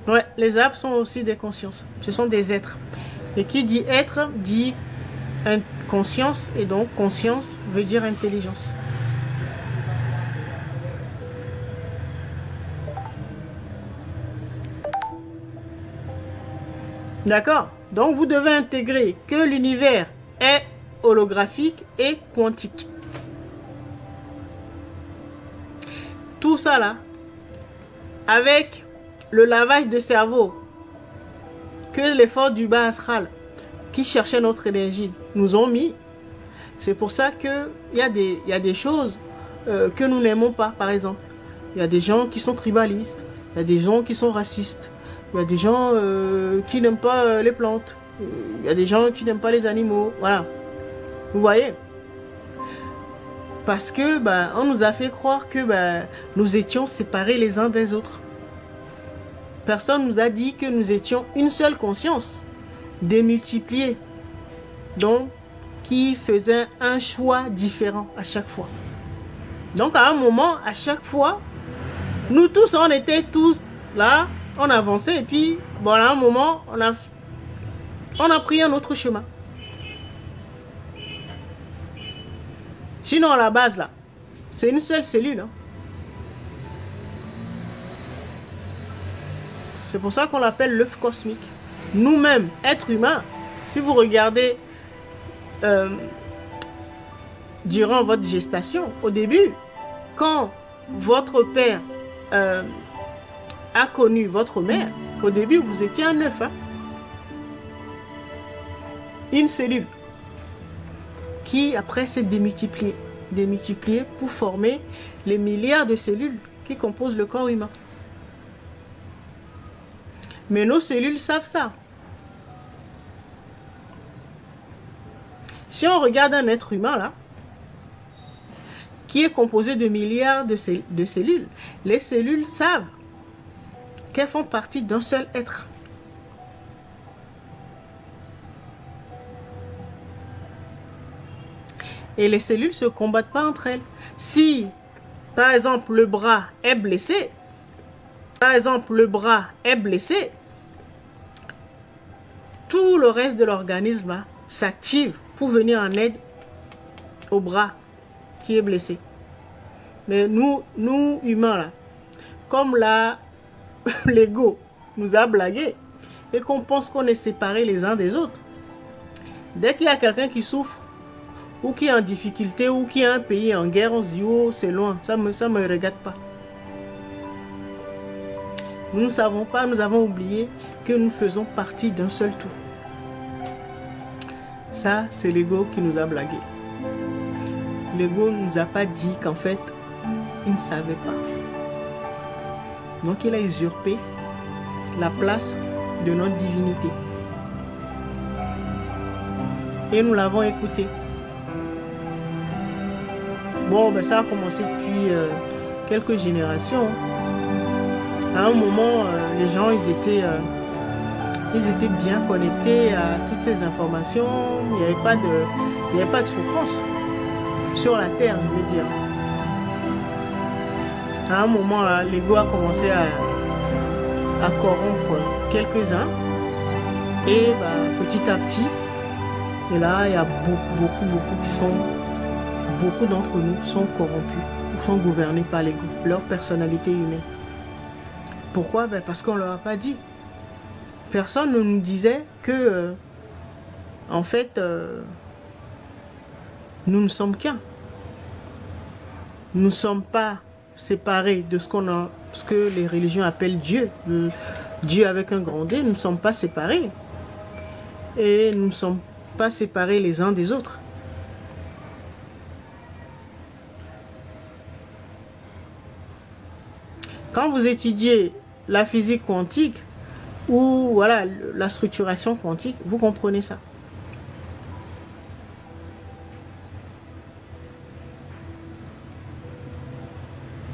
Ouais, les arbres sont aussi des consciences. Ce sont des êtres. Et qui dit être dit conscience, et donc conscience veut dire intelligence. D'accord? Donc vous devez intégrer que l'univers est holographique et quantique. Tout ça là, avec le lavage de cerveau que l'effort du bas astral qui cherchait notre énergie nous ont mis, c'est pour ça qu'il y a des choses que nous n'aimons pas, par exemple. Il y a des gens qui sont tribalistes, il y a des gens qui sont racistes, il y a des gens qui n'aiment pas les plantes, il y a des gens qui n'aiment pas les animaux, voilà. Vous voyez? Parce que on nous a fait croire que nous étions séparés les uns des autres. Personne nous a dit que nous étions une seule conscience, démultipliée, donc qui faisait un choix différent à chaque fois. Donc à un moment, à chaque fois, nous tous, on était tous là, on avançait, et puis bon, à un moment, on a pris un autre chemin. Sinon, à la base, là, c'est une seule cellule. Hein. C'est pour ça qu'on l'appelle l'œuf cosmique. Nous-mêmes, êtres humains, si vous regardez durant votre gestation, au début, quand votre père a connu votre mère, au début, vous étiez un œuf. Hein? Une cellule qui, après, s'est démultipliée pour former les milliards de cellules qui composent le corps humain. Mais nos cellules savent ça. Si on regarde un être humain, là, qui est composé de milliards de cellules, les cellules savent qu'elles font partie d'un seul être. Et les cellules ne se combattent pas entre elles. Si, par exemple, le bras est blessé, tout le reste de l'organisme s'active pour venir en aide au bras qui est blessé. Mais nous humains, là, comme l'ego nous a blagué et qu'on pense qu'on est séparés les uns des autres, dès qu'il y a quelqu'un qui souffre, ou qui est en difficulté, ou qui est un pays en guerre, on se dit, oh, c'est loin, ça me regarde pas. Nous ne savons pas, nous avons oublié que nous faisons partie d'un seul tout. Ça, c'est l'ego qui nous a blagué. L'ego ne nous a pas dit qu'en fait, il ne savait pas. Donc, il a usurpé la place de notre divinité. Et nous l'avons écouté. Bon, ça a commencé depuis quelques générations. À un moment, les gens, ils étaient bien connectés à toutes ces informations. Il n'y avait pas de souffrance sur la terre, je veux dire. À un moment, l'ego a commencé à corrompre quelques-uns. Et petit à petit, et là, il y a beaucoup d'entre nous sont corrompus, sont gouvernés par l'ego, leur personnalité humaine. Pourquoi? Parce qu'on ne leur a pas dit. Personne ne nous disait que, en fait, nous ne sommes qu'un. Nous ne sommes pas séparés de ce que les religions appellent Dieu. Dieu avec un grand D, nous ne sommes pas séparés. Et nous ne sommes pas séparés les uns des autres. Quand vous étudiez la physique quantique ou voilà, la structuration quantique, vous comprenez ça.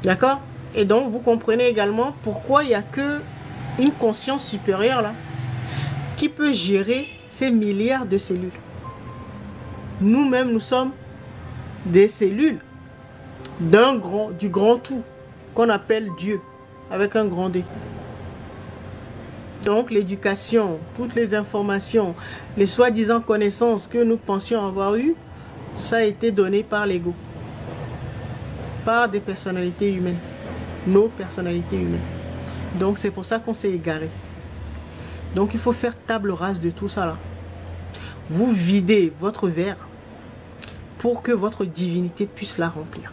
D'accord? Et donc, vous comprenez également pourquoi il n'y a qu'une conscience supérieure là qui peut gérer ces milliards de cellules. Nous-mêmes, nous sommes des cellules du grand tout qu'on appelle Dieu avec un grand D. Donc l'éducation, toutes les informations, les soi-disant connaissances que nous pensions avoir eues, ça a été donné par l'ego, par des personnalités humaines, nos personnalités humaines. Donc c'est pour ça qu'on s'est égaré. Donc il faut faire table rase de tout ça là. Vous videz votre verre pour que votre divinité puisse la remplir.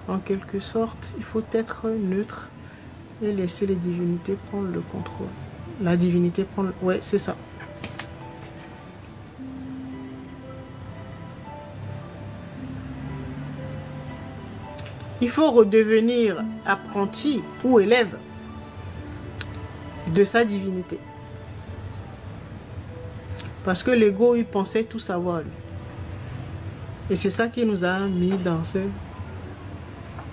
En quelque sorte, il faut être neutre et laisser les divinités prendre le contrôle. La divinité prendre... Ouais, c'est ça. Il faut redevenir apprenti ou élève de sa divinité. Parce que l'ego, il pensait tout savoir, lui. Et c'est ça qui nous a mis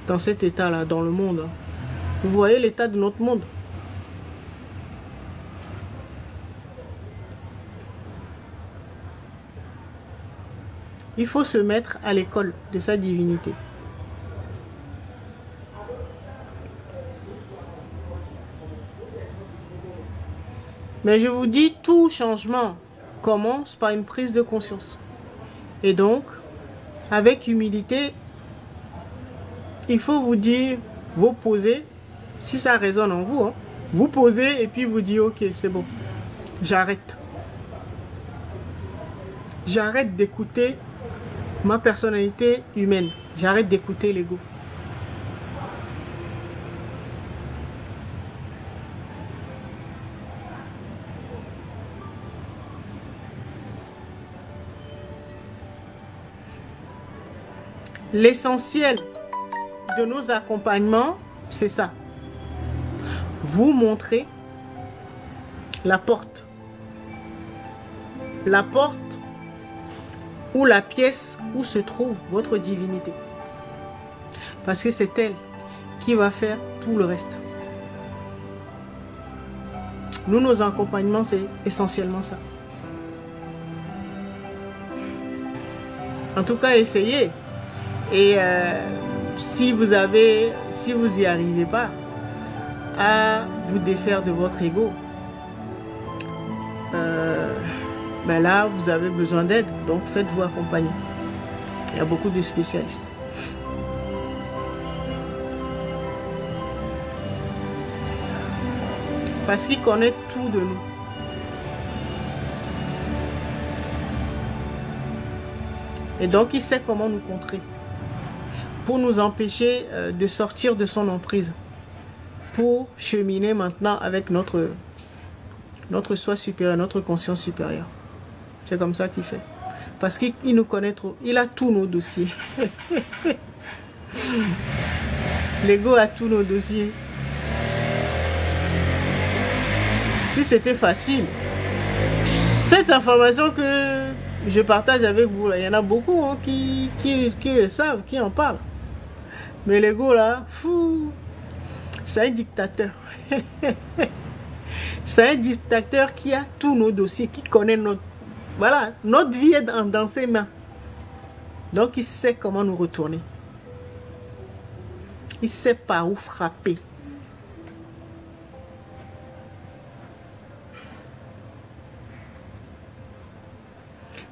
dans cet état-là, dans le monde. Vous voyez l'état de notre monde. Il faut se mettre à l'école de sa divinité. Mais je vous dis, tout changement commence par une prise de conscience. Et donc, avec humilité, il faut vous dire, vous posez, si ça résonne en vous, hein, vous posez et puis vous dites, ok, c'est bon, j'arrête. J'arrête d'écouter ma personnalité humaine. J'arrête d'écouter l'ego. L'essentiel de nos accompagnements, c'est ça. Vous montrer la porte. La porte ou la pièce où se trouve votre divinité. Parce que c'est elle qui va faire tout le reste. Nous, nos accompagnements, c'est essentiellement ça. En tout cas, essayez. Et si vous y arrivez pas à vous défaire de votre ego, ben là, vous avez besoin d'aide. Donc, faites-vous accompagner. Il y a beaucoup de spécialistes. Parce qu'il connaît tout de nous. Et donc, il sait comment nous contrer. Pour nous empêcher de sortir de son emprise. Pour cheminer maintenant avec notre soi supérieur, notre conscience supérieure. C'est comme ça qu'il fait. Parce qu'il nous connaît trop. Il a tous nos dossiers. L'ego a tous nos dossiers. Si c'était facile, cette information que je partage avec vous, là, il y en a beaucoup hein, qui le savent, qui en parlent. Mais l'ego là, c'est un dictateur. C'est un dictateur qui a tous nos dossiers, qui connaît notre vie est dans ses mains. Donc il sait comment nous retourner. Il sait par où frapper.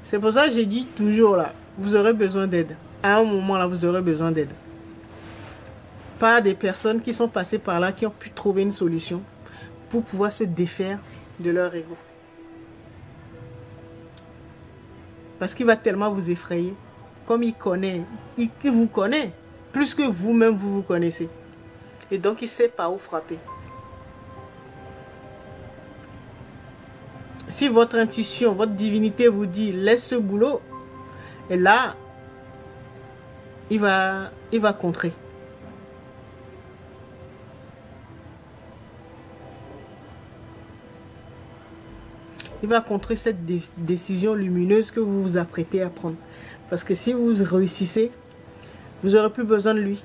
C'est pour ça que j'ai dit toujours là, vous aurez besoin d'aide. À un moment là, vous aurez besoin d'aide. Pas des personnes qui sont passées par là, qui ont pu trouver une solution pour pouvoir se défaire de leur ego. Parce qu'il va tellement vous effrayer. Comme il connaît, il vous connaît, plus que vous-même vous vous connaissez. Et donc il sait par où frapper. Si votre intuition, votre divinité vous dit laisse ce boulot, et là, il va contrer. Il va contrer cette décision lumineuse que vous vous apprêtez à prendre. Parce que si vous réussissez, vous n'aurez plus besoin de lui.